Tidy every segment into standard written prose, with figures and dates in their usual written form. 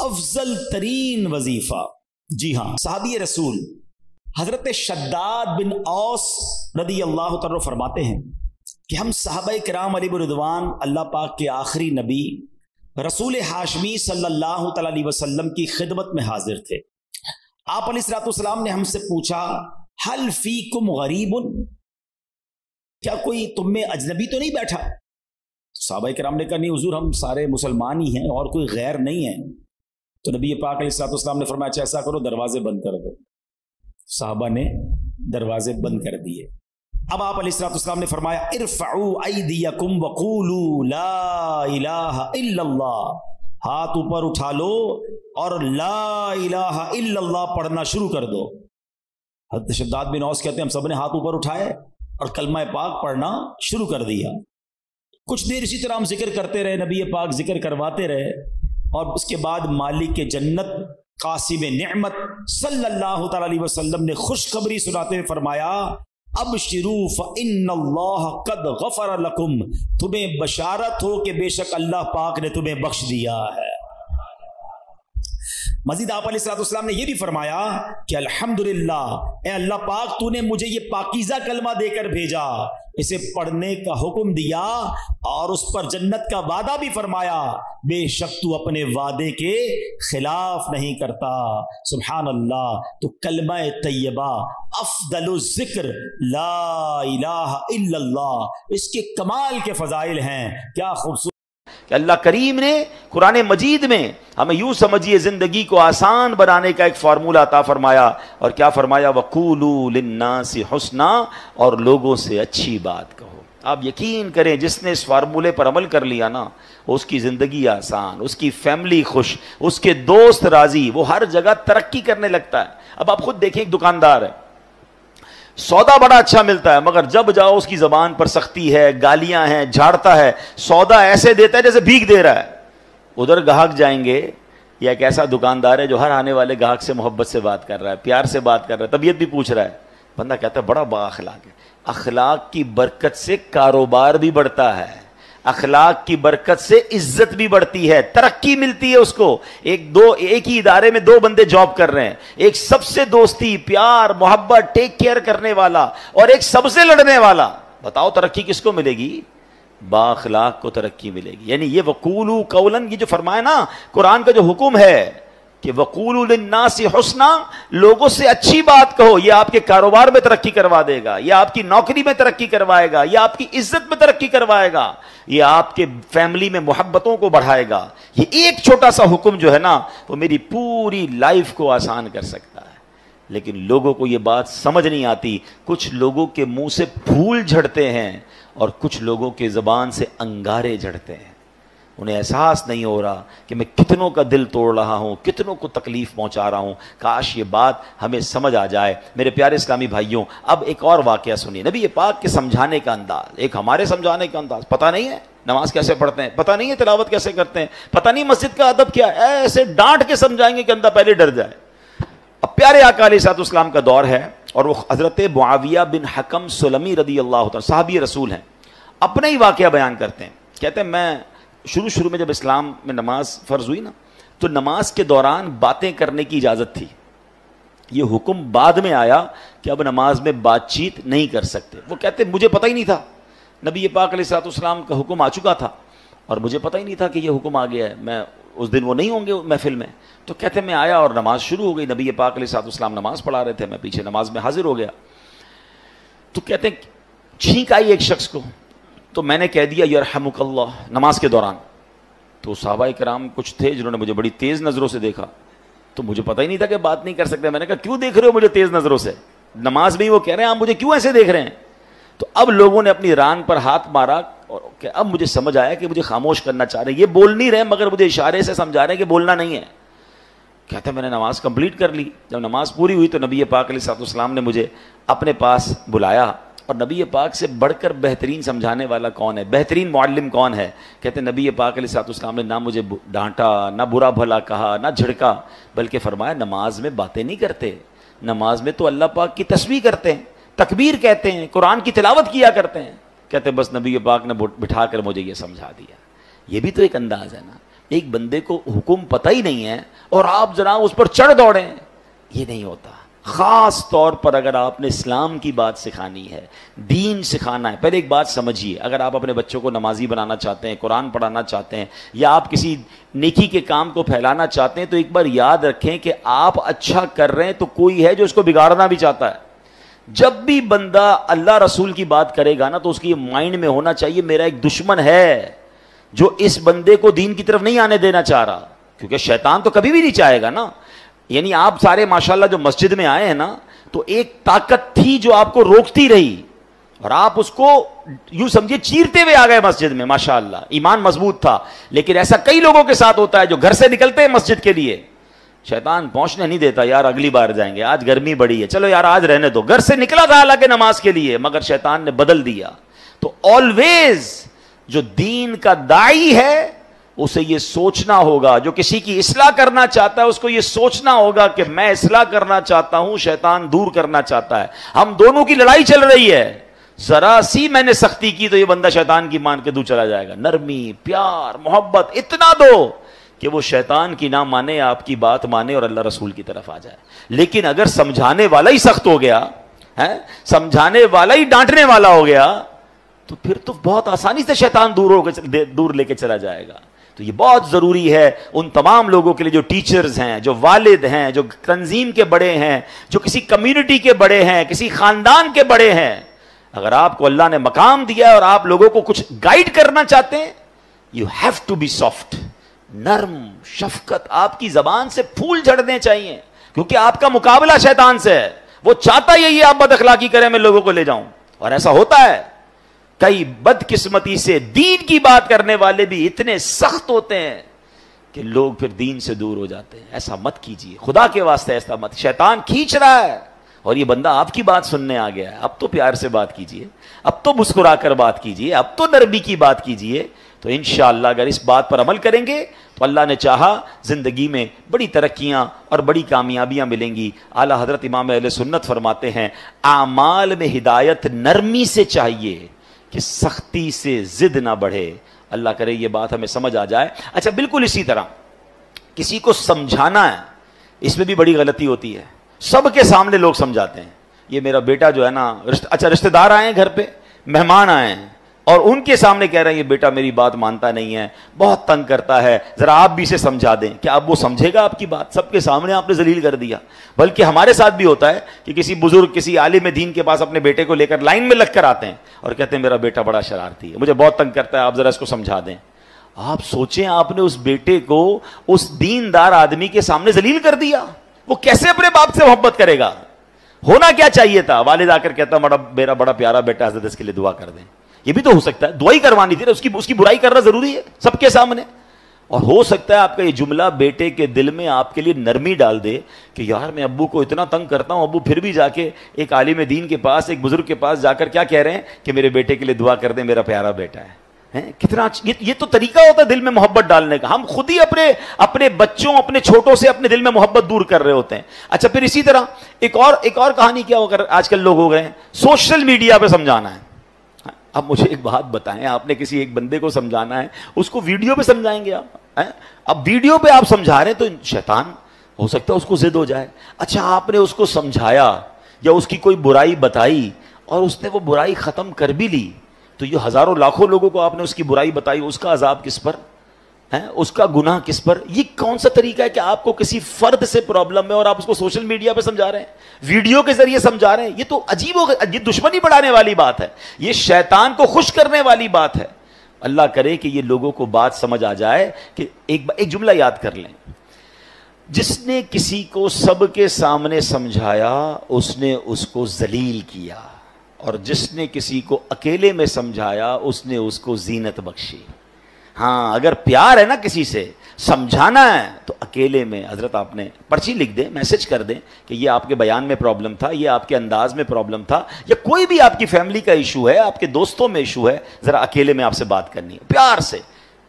افضل ترین وظیفہ. جی ہاں، صحابی رسول حضرت شداد بن اوس رضی اللہ تعالیٰ فرماتے ہیں کہ ہم صحابہ کرام علیہ رضوان اللہ پاک کے آخری نبی رسول ہاشمی صلی اللہ تعالیٰ علیہ وسلم کی خدمت میں حاضر تھے. آپ علیہ الصلوۃ والسلام نے ہم سے پوچھا حل فیکم غریب، کیا کوئی تم میں اجنبی تو نہیں بیٹھا؟ صحابہ کرام نے کہا نہیں حضور، ہم سارے مسلمان ہی ہیں اور کوئی غیر نہیں ہے. تو نبی پاک علیہ الصلوۃ والسلام نے فرمایا اچھا ایسا کرو، دروازے بند کر دو. صحابہ نے دروازے بند کر دیے. اب آپ علیہ الصلوۃ والسلام نے فرمایا ارفعوا ایدیکم وقولوا لا الہ الا اللہ، ہاتھ اوپر اٹھا لو اور لا الہ الا اللہ پڑھنا شروع کر دو. حضرت شداد بن اوس کہتے ہیں ہم سب نے ہاتھ اوپر اٹھائے اور کلمہ پاک پڑھنا شروع کر دیا. کچھ دیر اسی طرح ہم ذکر کرتے رہے، نبی پاک ذکر کرواتے رہے، اور اس کے بعد مالک جنت قاسم نعمت صلی اللہ تعالی علیہ وسلم نے خوشخبری سناتے ہوئے فرمایا ابشروا فإن اللہ قد غفر لکم، تمہیں بشارت ہو کہ بے شک اللہ پاک نے تمہیں بخش دیا ہے. مزید آپ علیہ الصلوۃ والسلام نے یہ بھی فرمایا کہ الحمدللہ، اے اللہ پاک تو نے مجھے یہ پاکیزہ کلمہ دے کر بھیجا، اسے پڑھنے کا حکم دیا اور اس پر جنت کا وعدہ بھی فرمایا، بے شک تو اپنے وعدے کے خلاف نہیں کرتا. سبحان اللہ. تو کلمہ طیبہ افضل الذکر لا الہ الا اللہ، اس کے کمال کے فضائل ہیں. کیا خوبصورت کہ اللہ کریم نے قرآن مجید میں ہمیں یوں سمجھیے زندگی کو آسان بنانے کا ایک فارمولہ عطا فرمایا. اور کیا فرمایا؟ وَقُولُوا لِلنَّاسِ حُسْنًا، اور لوگوں سے اچھی بات کہو. آپ یقین کریں جس نے اس فارمولے پر عمل کر لیا نا، اس کی زندگی آسان، اس کی فیملی خوش، اس کے دوست راضی، وہ ہر جگہ ترقی کرنے لگتا ہے. اب آپ خود دیکھیں، ایک دکاندار ہے، سودا بڑا اچھا ملتا ہے، مگر جب جاؤ اس کی زبان پر سختی ہے، گالیاں ہیں، جھاڑتا ہے، سودا ایسے دیتا ہے جیسے بھیک دے رہا ہے. ادھر گاہک جائیں گے، یا ایک ایسا دکاندار ہے جو ہر آنے والے گاہک سے محبت سے بات کر رہا ہے، پیار سے بات کر رہا ہے، طبیعت بھی پوچھ رہا ہے. بندہ کہتا ہے بڑا با اخلاق ہے. اخلاق کی برکت سے کاروبار بھی بڑھتا ہے، اخلاق کی برکت سے عزت بھی بڑھتی ہے، ترقی ملتی ہے اس کو. ایک ہی ادارے میں دو بندے جاب کر رہے ہیں، ایک سب سے دوستی، پیار، محبت، ٹیک کیئر کرنے والا، اور ایک سب سے لڑنے والا. بتاؤ ترقی کس کو ملے گی؟ با اخلاق کو ترقی ملے گی. یعنی یہ وقولوا قولا، یہ جو فرمایا نا قرآن کا جو حکم ہے کہ وقولوا للناس حسنا، لوگوں سے اچھی بات کہو، یہ آپ کے کاروبار میں ترقی کروا دے گا، یہ آپ کی نوکری میں ترقی کروائے گا، یہ آپ کی عزت میں ترقی کروائے گا، یہ آپ کے فیملی میں محبتوں کو بڑھائے گا. یہ ایک چھوٹا سا حکم جو ہے نا، وہ میری پوری لائف کو آسان کر سکتا ہے. لیکن لوگوں کو یہ بات سمجھ نہیں آتی. کچھ لوگوں کے منہ سے پھول جھڑتے ہیں اور کچھ لوگوں کے زبان سے انگارے جھڑتے ہیں. انہیں احساس نہیں ہو رہا کہ میں کتنوں کا دل توڑ رہا ہوں، کتنوں کو تکلیف پہنچا رہا ہوں. کاش یہ بات ہمیں سمجھ آ جائے. میرے پیارے اسلامی بھائیوں، اب ایک اور واقعہ سنیے. نبی پاک کے سمجھانے کا انداز، ایک ہمارے سمجھانے کا انداز. پتہ نہیں ہے نماز کیسے پڑھتے ہیں، پتہ نہیں ہے تلاوت کیسے کرتے ہیں، پتہ نہیں مسجد کا ادب کیا ہے. ایسے ڈانٹ کے سمجھائیں گے کہ بندہ پہلے ڈر جائے. اب پیارے آقا علیہ الصلوۃ والسلام کا دور ہے، اور وہ حضرت معاویہ بن حکم سلمی رضی اللہ عنہ صحابی رسول ہیں. اپنا ہی واقعہ بیان کرتے ہیں. کہتے ہیں میں شروع میں جب اسلام میں نماز فرض ہوئی نا، تو نماز کے دوران باتیں کرنے کی اجازت تھی. یہ حکم بعد میں آیا کہ اب نماز میں بات چیت نہیں کر سکتے. وہ کہتے مجھے پتہ ہی نہیں تھا، نبی پاک علیہ الصلوۃ والسلام کا حکم آ چکا تھا اور مجھے پتہ ہی نہیں تھا کہ یہ حکم آ گیا ہے. میں اس دن وہ نہیں ہوں گے محفل میں. تو کہتے میں آیا اور نماز شروع ہو گئی. نبی پاک علیہ الصلوۃ والسلام نماز پڑھا رہے تھے، میں پیچھے نماز میں حاضر ہو گیا. تو کہتے ہیں چھینک آئی ایک شخص کو، تو میں نے کہہ دیا یرحمک اللہ نماز کے دوران. تو صحابہ کرام کچھ تھے جنہوں نے مجھے بڑی تیز نظروں سے دیکھا، تو مجھے پتہ ہی نہیں تھا کہ بات نہیں کر سکتے. میں نے کہا کیوں دیکھ رہے ہو مجھے تیز نظروں سے؟ نماز میں ہی وہ کہہ رہے ہیں آپ مجھے کیوں ایسے دیکھ رہے ہیں؟ تو اب لوگوں نے اپنی ران پر ہاتھ مارا، اور کہ اب مجھے سمجھ آیا کہ مجھے خاموش کرنا چاہ رہے ہیں. یہ بول نہیں رہے مگر مجھے اشارے سے سمجھا رہے ہیں کہ بولنا نہیں ہے. کہتے میں نے نماز کمپلیٹ کر لی. جب نماز پوری ہوئی تو نبی پاک علیہ الصلوۃ والسلام نے مجھے اپنے پاس بلایا. اور نبی پاک سے بڑھ کر بہترین سمجھانے والا کون ہے، بہترین معلم کون ہے؟ کہتے ہیں نبی پاک علیہ الصلوۃ والسلام نے نہ مجھے ڈانٹا، نہ برا بھلا کہا، نہ جھڑکا، بلکہ فرمایا نماز میں باتیں نہیں کرتے، نماز میں تو اللہ پاک کی تسبیح کرتے ہیں، تکبیر کہتے ہیں، قرآن کی تلاوت کیا کرتے ہیں. کہتے بس نبی پاک نے بٹھا کر مجھے یہ سمجھا دیا. یہ بھی تو ایک انداز ہے نا. ایک بندے کو حکم پتہ ہی نہیں ہے اور آپ جناب اس پر چڑھ دوڑیں، یہ نہیں ہوتا. خاص طور پر اگر آپ نے اسلام کی بات سکھانی ہے، دین سکھانا ہے. پہلے ایک بات سمجھیے، اگر آپ اپنے بچوں کو نمازی بنانا چاہتے ہیں، قرآن پڑھانا چاہتے ہیں، یا آپ کسی نیکی کے کام کو پھیلانا چاہتے ہیں، تو ایک بار یاد رکھیں کہ آپ اچھا کر رہے ہیں تو کوئی ہے جو اس کو بگاڑنا بھی چاہتا ہے. جب بھی بندہ اللہ رسول کی بات کرے گا نا تو اس کی مائنڈ میں ہونا چاہیے میرا ایک دشمن ہے جو اس بندے کو دین کی طرف نہیں آنے دینا چاہ رہا. کیونکہ شیطان تو کبھی بھی نہیں چاہے گا نا. یعنی آپ سارے ماشاءاللہ جو مسجد میں آئے ہیں نا، تو ایک طاقت تھی جو آپ کو روکتی رہی اور آپ اس کو یوں سمجھے چیرتے ہوئے آ گئے مسجد میں. ماشاءاللہ ایمان مضبوط تھا. لیکن ایسا کئی لوگوں کے ساتھ ہوتا ہے جو گھر سے نکلتے ہیں مسجد کے لیے، شیطان پہنچنے نہیں دیتا، یار اگلی بار جائیں گے، آج گرمی بڑی ہے، چلو یار آج رہنے دو. گھر سے نکلا تھا حالانکہ نماز کے لیے، مگر شیطان نے بدل دیا. تو آلویز جو دین کا داعی ہے اسے یہ سوچنا ہوگا، جو کسی کی اصلاح کرنا چاہتا ہے اس کو یہ سوچنا ہوگا کہ میں اصلاح کرنا چاہتا ہوں، شیطان دور کرنا چاہتا ہے. ہم دونوں کی لڑائی چل رہی ہے. ذرا سی میں نے سختی کی تو یہ بندہ شیطان کی مان کے دور چلا جائے گا. نرمی، پیار، محبت اتنا دو کہ وہ شیطان کی نہ مانے، آپ کی بات مانے اور اللہ رسول کی طرف آ جائے. لیکن اگر سمجھانے والا ہی سخت ہو گیا ہے، سمجھانے والا ہی ڈانٹنے والا ہو گیا، تو پھر تو بہت آسانی سے شیطان دور لے کے چلا جائے گا. تو یہ بہت ضروری ہے ان تمام لوگوں کے لیے جو ٹیچرز ہیں، جو والد ہیں، جو تنظیم کے بڑے ہیں، جو کسی کمیونٹی کے بڑے ہیں، کسی خاندان کے بڑے ہیں. اگر آپ کو اللہ نے مقام دیا ہے اور آپ لوگوں کو کچھ گائیڈ کرنا چاہتے ہیں، you have to be soft. نرم، شفقت، آپ کی زبان سے پھول جھڑنے چاہیے، کیونکہ آپ کا مقابلہ شیطان سے ہے. وہ چاہتا یہی آپ بد اخلاقی کریں، میں لوگوں کو لے جاؤں. اور ایسا ہوتا ہے. کئی بدقسمتی سے دین کی بات کرنے والے بھی اتنے سخت ہوتے ہیں کہ لوگ پھر دین سے دور ہو جاتے ہیں. ایسا مت کیجیے، خدا کے واسطے ایسا مت. شیطان کھینچ رہا ہے اور یہ بندہ آپ کی بات سننے آ گیا ہے. اب تو پیار سے بات کیجیے، اب تو مسکرا کر بات کیجیے، اب تو نرمی کی بات کیجیے. تو انشاءاللہ اگر اس بات پر عمل کریں گے تو اللہ نے چاہا زندگی میں بڑی ترقیاں اور بڑی کامیابیاں ملیں گی. اعلیٰ حضرت امام اہل سنت فرماتے ہیں اعمال میں ہدایت نرمی سے چاہیے کہ سختی سے ضد نہ بڑھے. اللہ کرے یہ بات ہمیں سمجھ آ جائے. اچھا، بالکل اسی طرح کسی کو سمجھانا ہے، اس میں بھی بڑی غلطی ہوتی ہے. سب کے سامنے لوگ سمجھاتے ہیں. یہ میرا بیٹا جو ہے نا، اچھا رشتہ دار آئے ہیں گھر پہ، مہمان آئے ہیں، اور ان کے سامنے کہہ رہے ہیں یہ بیٹا میری بات مانتا نہیں ہے، بہت تنگ کرتا ہے، ذرا آپ بھی اسے سمجھا دیں. کیا اب وہ سمجھے گا آپ کی بات؟ سب کے سامنے آپ نے ذلیل کر دیا. بلکہ ہمارے ساتھ بھی ہوتا ہے کہ کسی بزرگ، کسی عالم دین کے پاس اپنے بیٹے کو لے کر لائن میں لگ کر آتے ہیں اور کہتے ہیں میرا بیٹا بڑا شرارتی ہے، مجھے بہت تنگ کرتا ہے، آپ ذرا اس کو سمجھا دیں. آپ سوچیں، آپ نے اس بیٹے کو اس دیندار آدمی کے سامنے ذلیل کر دیا. وہ کیسے اپنے باپ سے محبت کرے گا؟ ہونا کیا چاہیے تھا؟ والد آ کر کہتا میرا بڑا پیارا بیٹا، حضرت اس کے لیے دعا کر دیں. یہ بھی تو ہو سکتا ہے، دعائی کروانی تھی، اس کی برائی کرنا ضروری ہے سب کے سامنے. اور ہو سکتا ہے آپ کا یہ جملہ بیٹے کے دل میں آپ کے لیے نرمی ڈال دے کہ یار میں ابو کو اتنا تنگ کرتا ہوں، ابو پھر بھی جا کے ایک عالم دین کے پاس، ایک بزرگ کے پاس جا کر کیا کہہ رہے ہیں کہ میرے بیٹے کے لیے دعا کر دیں، میرا پیارا بیٹا ہے. کتنا یہ تو طریقہ ہوتا ہے دل میں محبت ڈالنے کا. ہم خود ہی اپنے بچوں، اپنے چھوٹوں سے اپنے دل میں محبت دور کر رہے ہوتے ہیں. اچھا، پھر اسی طرح ایک اور کہانی کیا ہو کر آج کل لوگ ہو گئے ہیں، سوشل میڈیا پہ سمجھانا ہے. اب مجھے ایک بات بتائیں، آپ نے کسی ایک بندے کو سمجھانا ہے، اس کو ویڈیو پہ سمجھائیں گے آپ؟ اب ویڈیو پہ آپ سمجھا رہے ہیں تو شیطان ہو سکتا ہے اس کو ضد ہو جائے. اچھا، آپ نے اس کو سمجھایا یا اس کی کوئی برائی بتائی اور اس نے وہ برائی ختم کر بھی لی، تو یہ ہزاروں لاکھوں لوگوں کو آپ نے اس کی برائی بتائی، اس کا عذاب کس پر ہے؟ اس کا گناہ کس پر؟ یہ کون سا طریقہ ہے کہ آپ کو کسی فرد سے پرابلم ہے اور آپ اس کو سوشل میڈیا پہ سمجھا رہے ہیں، ویڈیو کے ذریعے سمجھا رہے ہیں؟ یہ تو عجیب ہو گیا، یہ دشمنی بڑھانے والی بات ہے، یہ شیطان کو خوش کرنے والی بات ہے. اللہ کرے کہ یہ لوگوں کو بات سمجھ آ جائے کہ ایک جملہ یاد کر لیں، جس نے کسی کو سب کے سامنے سمجھایا اس نے اس کو ذلیل کیا، اور جس نے کسی کو اکیلے میں سمجھایا اس نے اس کو زینت بخشی. ہاں، اگر پیار ہے نا کسی سے، سمجھانا ہے تو اکیلے میں. حضرت آپ نے پرچی لکھ دیں، میسج کر دیں کہ یہ آپ کے بیان میں پرابلم تھا، یہ آپ کے انداز میں پرابلم تھا، یا کوئی بھی آپ کی فیملی کا ایشو ہے، آپ کے دوستوں میں ایشو ہے، ذرا اکیلے میں آپ سے بات کرنی ہے پیار سے.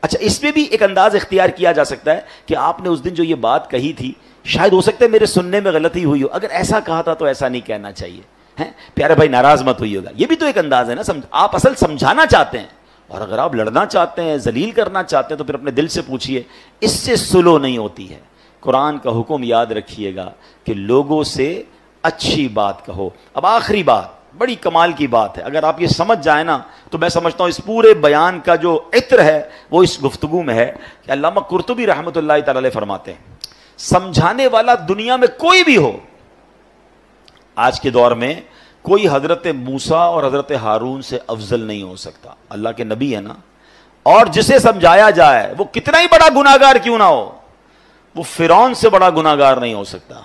اچھا، اس میں بھی ایک انداز اختیار کیا جا سکتا ہے کہ آپ نے اس دن جو یہ بات کہی تھی، شاید ہو سکتا ہے میرے سننے میں غلطی ہوئی ہو، اگر ایسا کہا تھا تو ایسا نہیں کہنا چاہیے. پیارے بھائی ناراض مت ہوئی ہوگا. یہ بھی تو ایک انداز ہے نا. آپ اصل سمجھانا چاہتے ہیں اور اگر آپ لڑنا چاہتے ہیں، ذلیل کرنا چاہتے ہیں، تو پھر اپنے دل سے پوچھئے، اس سے سلو نہیں ہوتی ہے۔ قرآن کا حکم یاد رکھیے گا کہ لوگوں سے اچھی بات کہو۔ اب آخری بات بڑی کمال کی بات ہے، اگر آپ یہ سمجھ جائیں نا تو میں سمجھتا ہوں اس پورے بیان کا جو عطر ہے وہ اس گفتگو میں ہے کہ علامہ قرطبی رحمۃ اللہ تعالی علیہ فرماتے ہیں، سمجھانے والا دنیا میں کوئی بھی ہو، آج کے دور میں کوئی حضرت موسیٰ اور حضرت ہارون سے افضل نہیں ہو سکتا، اللہ کے نبی ہے نا، اور جسے سمجھایا جائے وہ کتنا ہی بڑا گناہگار کیوں نہ ہو، وہ فرعون سے بڑا گناہگار نہیں ہو سکتا۔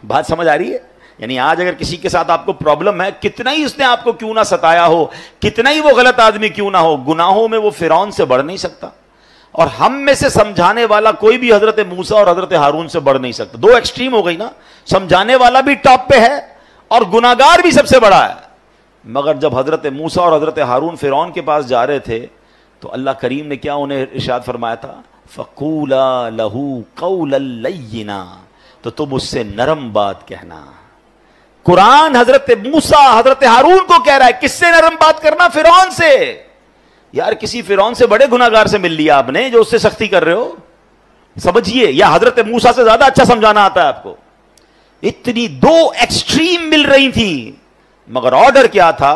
بات سمجھ آ رہی ہے؟ یعنی آج اگر کسی کے ساتھ آپ کو پرابلم ہے، کتنا ہی اس نے آپ کو کیوں نہ ستایا ہو، کتنا ہی وہ غلط آدمی کیوں نہ ہو، گناہوں میں وہ فرعون سے بڑھ نہیں سکتا۔ اور ہم میں سے سمجھانے والا کوئی بھی حضرت موسیٰ اور حضرت ہارون سے بڑھ نہیں سکتا۔ دو ایکسٹریم ہو گئی نا، سمجھانے والا بھی ٹاپ پہ ہے اور گناہگار بھی سب سے بڑا ہے۔ مگر جب حضرت موسیٰ اور حضرت ہارون فرعون کے پاس جا رہے تھے تو اللہ کریم نے کیا انہیں ارشاد فرمایا تھا؟ فَقُولَا لَهُ قَوْلًا لَيِّنًا، تو تم اس سے نرم بات کہنا۔ قرآن حضرت موسیٰ حضرت ہارون کو کہہ رہا ہے، کس سے نرم بات کرنا؟ فرعون سے۔ یار کسی فرعون سے بڑے گناہگار سے مل لیا آپ نے جو اس سے سختی کر رہے ہو، سمجھیے، یا حضرت موسیٰ سے زیادہ اچھا سمجھانا آتا ہے آپ کو؟ اتنی دو ایکسٹریم مل رہی تھی، مگر آرڈر کیا تھا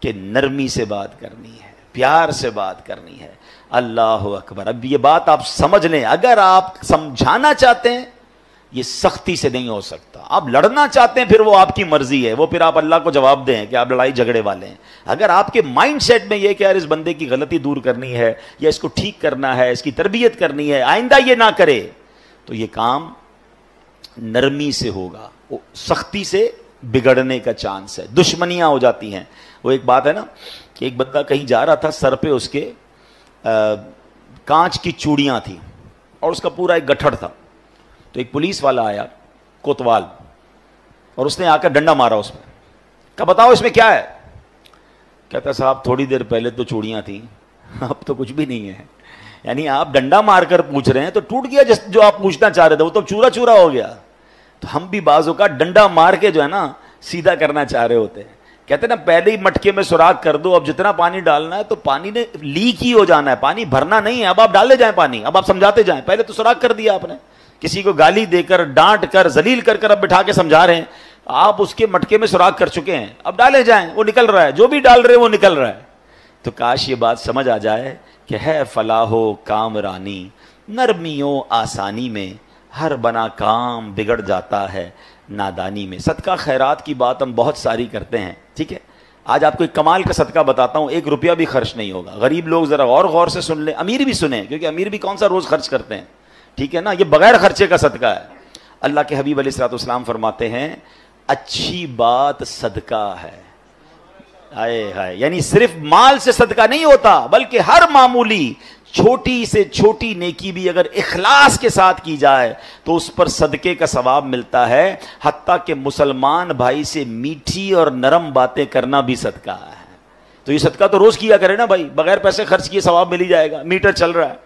کہ نرمی سے بات کرنی ہے، پیار سے بات کرنی ہے۔ اللہ اکبر۔ اب یہ بات آپ سمجھ لیں، اگر آپ سمجھانا چاہتے ہیں یہ سختی سے نہیں ہو سکتا، آپ لڑنا چاہتے ہیں پھر وہ آپ کی مرضی ہے، وہ پھر آپ اللہ کو جواب دیں کہ آپ لڑائی جھگڑے والے ہیں۔ اگر آپ کے مائنڈ سیٹ میں یہ کہ یار اس بندے کی غلطی دور کرنی ہے یا اس کو ٹھیک کرنا ہے، اس کی تربیت کرنی ہے، آئندہ یہ نہ کرے، تو یہ کام نرمی سے ہوگا، سختی سے بگڑنے کا چانس ہے، دشمنیاں ہو جاتی ہیں۔ وہ ایک بات ہے نا کہ ایک بندہ کہیں جا رہا تھا، سر پہ اس کے کانچ کی چوڑیاں تھیں اور اس کا پورا ایک گٹھڑ تھا، تو ایک پولیس والا آیا کوتوال اور اس نے آ کر ڈنڈا مارا اس پہ، کہا بتاؤ اس میں کیا ہے؟ کہتا صاحب تھوڑی دیر پہلے تو چوڑیاں تھیں، اب تو کچھ بھی نہیں ہے۔ یعنی آپ ڈنڈا مار کر پوچھ رہے ہیں تو ٹوٹ گیا جو آپ پوچھنا چاہ رہے تھے، وہ تو چورا چورا ہو گیا۔ تو ہم بھی بعضوں کا ڈنڈا مار کے جو ہے نا سیدھا کرنا چاہ رہے ہوتے ہیں، کہتے ہیں نا پہلے ہی مٹکے میں سوراخ کر دو، اب جتنا پانی ڈالنا ہے تو پانی نے لیک ہی ہو جانا ہے، پانی بھرنا نہیں ہے، اب آپ ڈالے جائیں پانی، اب آپ سمجھاتے جائیں، پہلے تو سوراخ کر دیا آپ نے، کسی کو گالی دے کر ڈانٹ کر ذلیل کر کر اب بٹھا کے سمجھا رہے ہیں، آپ اس کے مٹکے میں سوراخ کر چکے ہیں، اب ڈالے جائیں، وہ نکل رہا ہے، جو بھی ڈال رہے ہیں وہ نکل رہا ہے۔ تو کاش یہ بات سمجھ آ جائے کہ ہے فلاح و کامرانی، نرمیوں آسانی میں ہر بنا کام بگڑ جاتا ہے نادانی میں۔ صدقہ خیرات کی بات ہم بہت ساری کرتے ہیں، ٹھیک ہے، آج آپ کو ایک کمال کا صدقہ بتاتا ہوں، 1 روپیہ بھی خرچ نہیں ہوگا۔ غریب لوگ ذرا غور سے سن لیں، امیر بھی سنیں، کیونکہ امیر بھی کون سا روز خرچ کرتے ہیں، ٹھیک ہے نا، یہ بغیر خرچے کا صدقہ ہے۔ اللہ کے حبیب علیہ الصلوۃ والسلام فرماتے ہیں اچھی بات صدقہ ہے، ہائے ہائے، یعنی صرف مال سے صدقہ نہیں ہوتا بلکہ ہر معمولی چھوٹی سے چھوٹی نیکی بھی اگر اخلاص کے ساتھ کی جائے تو اس پر صدقے کا ثواب ملتا ہے، حتیٰ کہ مسلمان بھائی سے میٹھی اور نرم باتیں کرنا بھی صدقہ ہے۔ تو یہ صدقہ تو روز کیا کرے نا بھائی، بغیر پیسے خرچ کیے ثواب مل ہی جائے گا، میٹر چل رہا ہے۔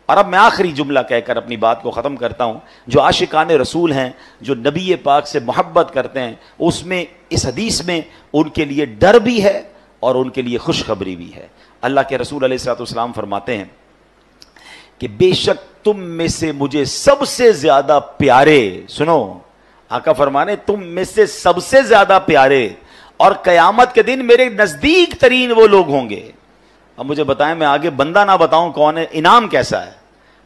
اور اب میں آخری جملہ کہہ کر اپنی بات کو ختم کرتا ہوں، جو عاشقان رسول ہیں، جو نبی پاک سے محبت کرتے ہیں، اس میں اس حدیث میں ان کے لیے ڈر بھی ہے اور ان کے لیے خوشخبری بھی ہے۔ اللہ کے رسول علیہ الصلوۃ والسلام فرماتے ہیں کہ بے شک تم میں سے مجھے سب سے زیادہ پیارے، سنو آقا فرمانے تم میں سے سب سے زیادہ پیارے اور قیامت کے دن میرے نزدیک ترین وہ لوگ ہوں گے۔ اب مجھے بتائیں، میں آگے بندہ نہ بتاؤں کون ہے، انعام کیسا ہے؟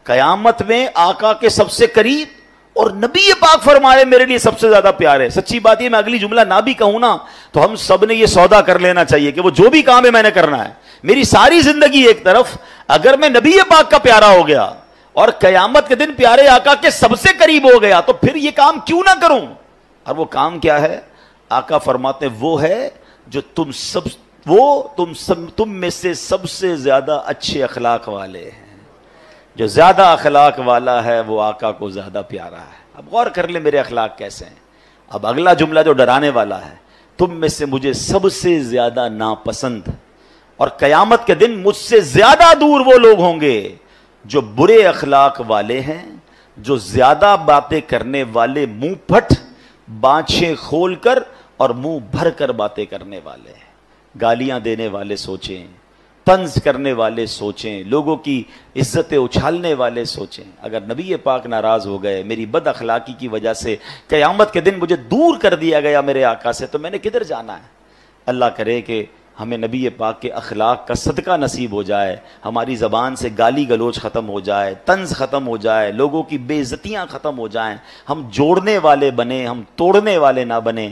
قیامت میں آقا کے سب سے قریب اور نبی پاک فرمائے میرے لیے سب سے زیادہ پیارے۔ سچی بات یہ میں اگلی جملہ نہ بھی کہوں نا تو ہم سب نے یہ سودا کر لینا چاہیے کہ وہ جو بھی کام ہے میں نے کرنا ہے، میری ساری زندگی ایک طرف، اگر میں نبی پاک کا پیارا ہو گیا اور قیامت کے دن پیارے آقا کے سب سے قریب ہو گیا تو پھر یہ کام کیوں نہ کروں؟ اور وہ کام کیا ہے؟ آقا فرماتے وہ ہے جو تم میں سے سب سے زیادہ اچھے اخلاق والے ہیں۔ جو زیادہ اخلاق والا ہے وہ آقا کو زیادہ پیارا ہے۔ اب غور کر لیں میرے اخلاق کیسے ہیں۔ اب اگلا جملہ جو ڈرانے والا ہے، تم میں سے مجھے سب سے زیادہ ناپسند اور قیامت کے دن مجھ سے زیادہ دور وہ لوگ ہوں گے جو برے اخلاق والے ہیں، جو زیادہ باتیں کرنے والے، منہ پھٹ، بانچیں کھول کر اور منہ بھر کر باتیں کرنے والے ہیں۔ گالیاں دینے والے سوچیں، طنز کرنے والے سوچیں، لوگوں کی عزتیں اچھالنے والے سوچیں۔ اگر نبی پاک ناراض ہو گئے، میری بد اخلاقی کی وجہ سے قیامت کے دن مجھے دور کر دیا گیا میرے آقا سے، تو میں نے کدھر جانا ہے؟ اللہ کرے کہ ہمیں نبی پاک کے اخلاق کا صدقہ نصیب ہو جائے، ہماری زبان سے گالی گلوچ ختم ہو جائے، طنز ختم ہو جائے، لوگوں کی بے عزتیاں ختم ہو جائیں، ہم جوڑنے والے بنیں، ہم توڑنے والے نہ بنیں۔